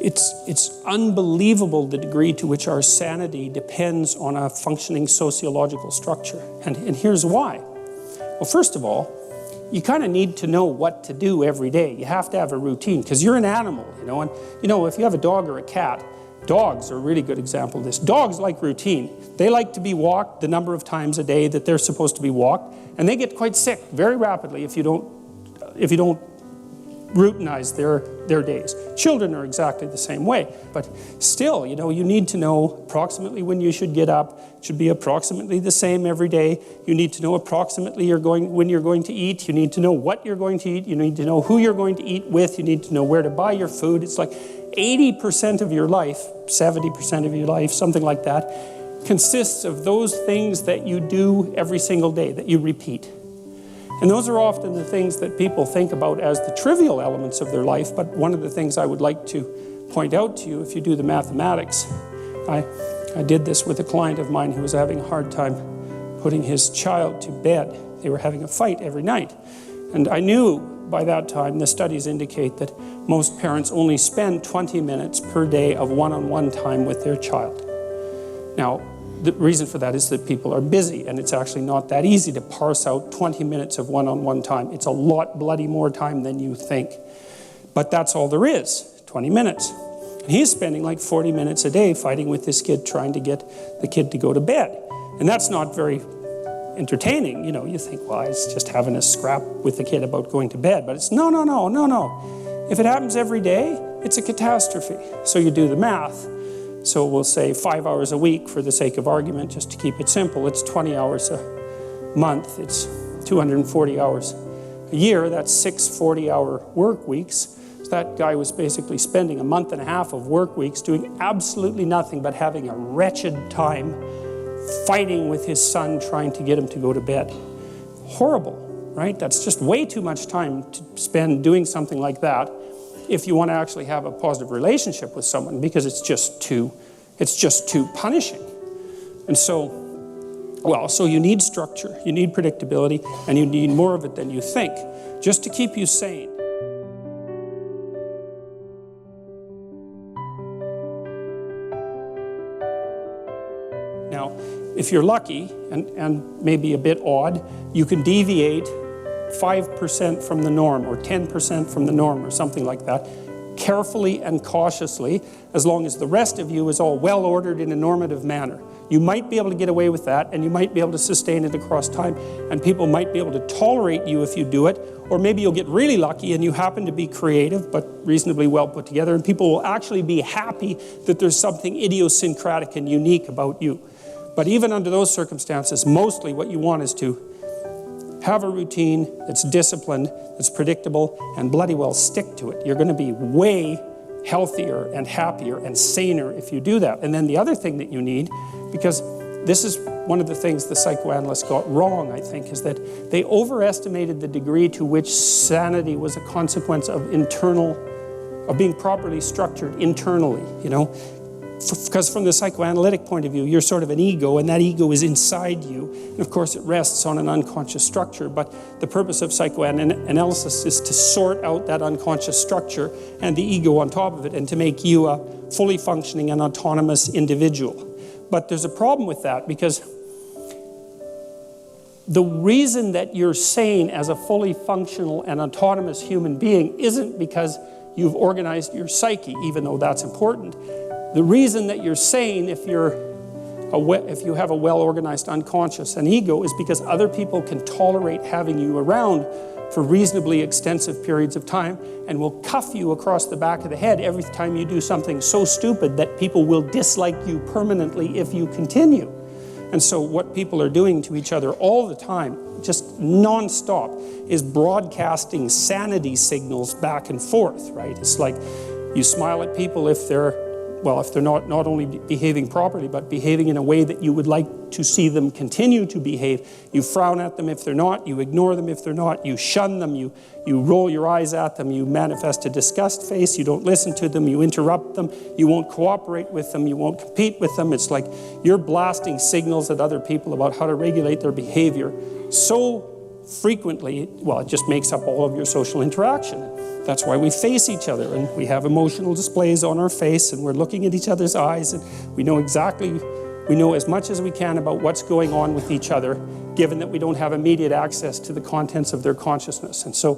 It's unbelievable the degree to which our sanity depends on a functioning sociological structure. And here's why. Well, first of all, you kind of need to know what to do every day. You have to have a routine because you're an animal, and if you have a dog or a cat, dogs are a really good example of this. Dogs like routine. They like to be walked the number of times a day that they're supposed to be walked, and they get quite sick very rapidly if you don't routinize their days. Children are exactly the same way, but still, you need to know approximately when you should get up. It should be approximately the same every day. You need to know approximately when you're going to eat. You need to know what you're going to eat. You need to know who you're going to eat with. You need to know where to buy your food. It's like 80% of your life, 70% of your life, something like that, consists of those things that you do every single day, that you repeat. And those are often the things that people think about as the trivial elements of their life, but one of the things I would like to point out to you, if you do the mathematics, I did this with a client of mine who was having a hard time putting his child to bed. They were having a fight every night. And I knew by that time, the studies indicate that most parents only spend 20 minutes per day of one-on-one time with their child. Now, the reason for that is that people are busy, and it's actually not that easy to parse out 20 minutes of one-on-one time. It's a lot bloody more time than you think. But that's all there is, 20 minutes. And he's spending like 40 minutes a day fighting with this kid, trying to get the kid to go to bed. And that's not very entertaining. You think, well, it's just having a scrap with the kid about going to bed. But it's no. If it happens every day, it's a catastrophe. So you do the math. So we'll say 5 hours a week for the sake of argument, just to keep it simple. It's 20 hours a month. It's 240 hours a year. That's 6 40-hour work weeks. So that guy was basically spending a month and a half of work weeks doing absolutely nothing but having a wretched time fighting with his son, trying to get him to go to bed. Horrible, right? That's just way too much time to spend doing something like that if you want to actually have a positive relationship with someone, because it's just too punishing. And so you need structure, you need predictability, and you need more of it than you think, just to keep you sane. Now, if you're lucky, and maybe a bit odd, you can deviate 5% from the norm or 10% from the norm or something like that, carefully and cautiously, as long as the rest of you is all well ordered in a normative manner. You might be able to get away with that, and you might be able to sustain it across time, and people might be able to tolerate you if you do it, or maybe you'll get really lucky and you happen to be creative but reasonably well put together, and people will actually be happy that there's something idiosyncratic and unique about you. But even under those circumstances, mostly what you want is to have a routine that's disciplined, that's predictable, and bloody well stick to it. You're going to be way healthier and happier and saner if you do that. And then the other thing that you need, because this is one of the things the psychoanalysts got wrong, I think, is that they overestimated the degree to which sanity was a consequence of being properly structured internally, Because from the psychoanalytic point of view, you're sort of an ego, and that ego is inside you. And of course, it rests on an unconscious structure. But the purpose of psychoanalysis is to sort out that unconscious structure and the ego on top of it, and to make you a fully functioning and autonomous individual. But there's a problem with that, because the reason that you're sane as a fully functional and autonomous human being isn't because you've organized your psyche, even though that's important. The reason that you're sane if you have a well-organized unconscious and ego is because other people can tolerate having you around for reasonably extensive periods of time, and will cuff you across the back of the head every time you do something so stupid that people will dislike you permanently if you continue. And so what people are doing to each other all the time, just non-stop, is broadcasting sanity signals back and forth, right? It's like you smile at people if they're not only behaving properly, but behaving in a way that you would like to see them continue to behave. You frown at them if they're not, you ignore them if they're not, you shun them, you roll your eyes at them, you manifest a disgust face, you don't listen to them, you interrupt them, you won't cooperate with them, you won't compete with them. It's like you're blasting signals at other people about how to regulate their behavior so frequently, it just makes up all of your social interaction. That's why we face each other and we have emotional displays on our face and we're looking at each other's eyes and we know as much as we can about what's going on with each other, given that we don't have immediate access to the contents of their consciousness. And so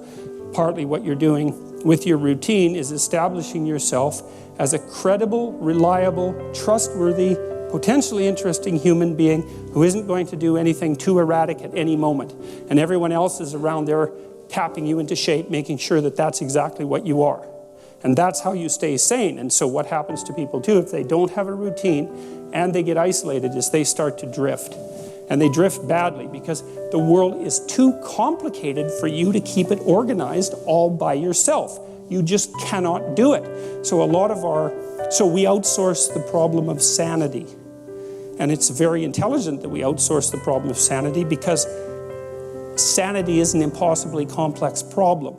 partly what you're doing with your routine is establishing yourself as a credible, reliable, trustworthy, potentially interesting human being who isn't going to do anything too erratic at any moment. And everyone else is around there tapping you into shape, making sure that that's exactly what you are. And that's how you stay sane. And so what happens to people too, if they don't have a routine and they get isolated, is they start to drift. And they drift badly because the world is too complicated for you to keep it organized all by yourself. You just cannot do it. So we outsource the problem of sanity. And it's very intelligent that we outsource the problem of sanity because sanity is an impossibly complex problem.